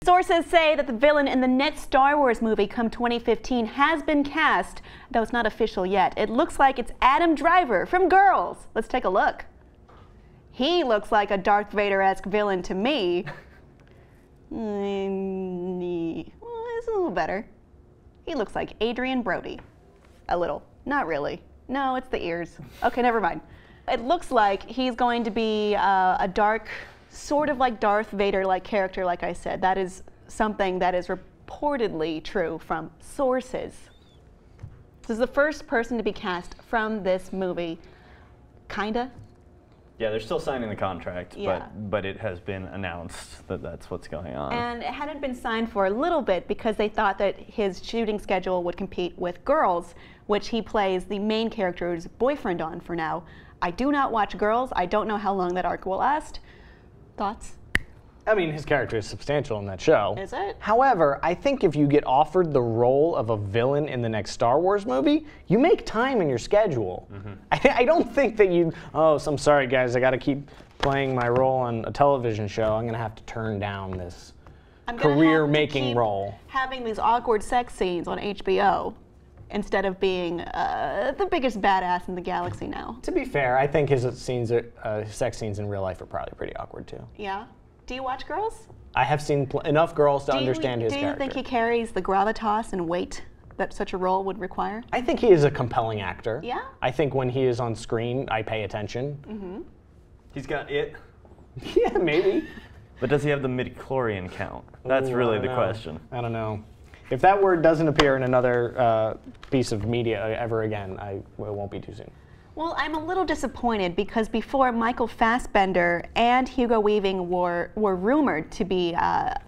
Sources say that the villain in the next Star Wars movie come 2015 has been cast, though it's not official yet. It looks like it's Adam Driver from Girls. Let's take a look. He looks like a Darth Vader-esque villain to me. Well, it's a little better. He looks like Adrian Brody. A little. Not really. No, it's the ears. Okay, never mind. It looks like he's going to be a dark, sort of like Darth Vader-like character, like I said. That is something that is reportedly true from sources. This is the first person to be cast from this movie. Kinda. Yeah, they're still signing the contract, Yeah. but it has been announced that that's what's going on. And it hadn't been signed for a little bit because they thought that his shooting schedule would compete with Girls, which he plays the main character's boyfriend on for now. I do not watch Girls. I don't know how long that arc will last. Thoughts? I mean, his character is substantial in that show. Is it? However, I think if you get offered the role of a villain in the next Star Wars movie, you make time in your schedule. I don't think that you, oh, so I'm sorry guys, I gotta keep playing my role on a television show. I'm gonna have to turn down this career-making role. Having these awkward sex scenes on HBO instead of being the biggest badass in the galaxy now. To be fair, I think his scenes, sex scenes in real life are probably pretty awkward too. Yeah? Do you watch Girls? I have seen enough Girls to understand his character. Do you think he carries the gravitas and weight that such a role would require? I think he is a compelling actor. Yeah? I think when he is on screen, I pay attention. Mm-hmm. He's got it. Yeah, maybe. But does he have the midichlorian count? That's really the question. I don't know. If that word doesn't appear in another piece of media ever again, it won't be too soon. Well, I'm a little disappointed because before Michael Fassbender and Hugo Weaving were rumored to be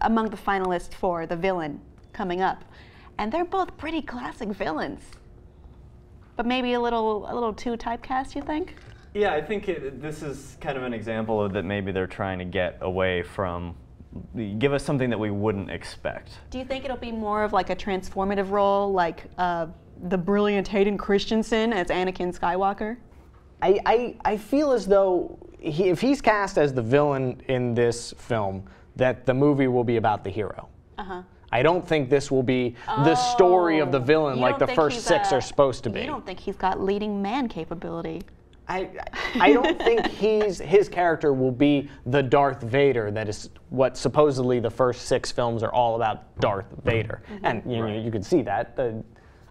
among the finalists for the villain coming up. And they're both pretty classic villains. But maybe a little too typecast, you think? Yeah, I think this is kind of an example of that maybe they're trying to get away from, give us something that we wouldn't expect. Do you think it'll be more of like a transformative role, like the brilliant Hayden Christensen as Anakin Skywalker? I feel as though if he's cast as the villain in this film, that the movie will be about the hero. Uh-huh. I don't think this will be the story of the villain like the first six are supposed to be. You don't think he's got leading man capability? I don't think his character will be the Darth Vader that is what supposedly the first 6 films are all about Darth Vader. Mm-hmm. And you can see that.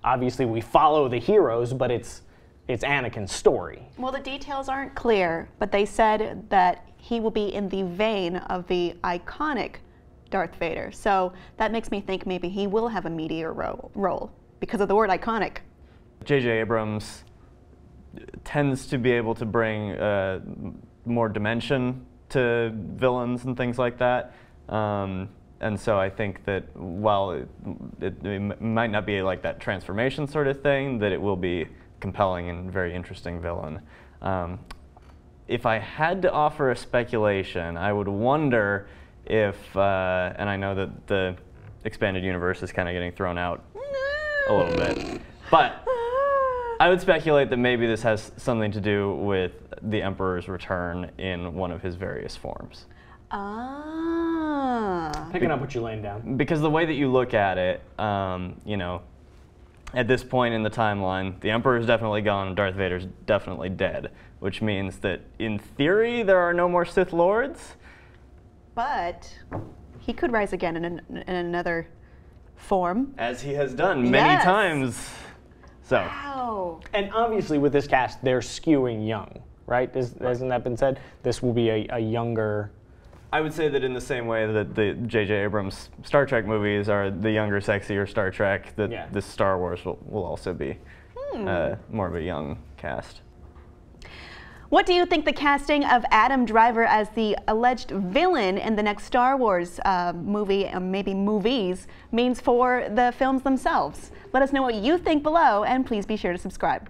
Obviously we follow the heroes, but it's Anakin's story. Well, the details aren't clear, but they said that he will be in the vein of the iconic Darth Vader. So that makes me think maybe he will have a meteor role because of the word iconic. J.J. Abrams tends to be able to bring more dimension to villains and things like that. And so I think that while it might not be like that transformation sort of thing, that it will be compelling and very interesting villain. If I had to offer a speculation, I would wonder if, and I know that the expanded universe is kind of getting thrown out a little bit, but I would speculate that maybe this has something to do with the Emperor's return in one of his various forms. Ah. Picking up what you're laying down. Because the way that you look at it, you know, at this point in the timeline, the Emperor's definitely gone and Darth Vader's definitely dead, which means that in theory there are no more Sith Lords. But he could rise again in another form. As he has done many times. So. Wow. And obviously with this cast, they're skewing young, right? Hasn't that been said? This will be a younger... I would say that in the same way that the J.J. Abrams Star Trek movies are the younger, sexier Star Trek, that this Star Wars will also be more of a young cast. What do you think the casting of Adam Driver as the alleged villain in the next Star Wars movie, and maybe movies, means for the films themselves? Let us know what you think below, and please be sure to subscribe.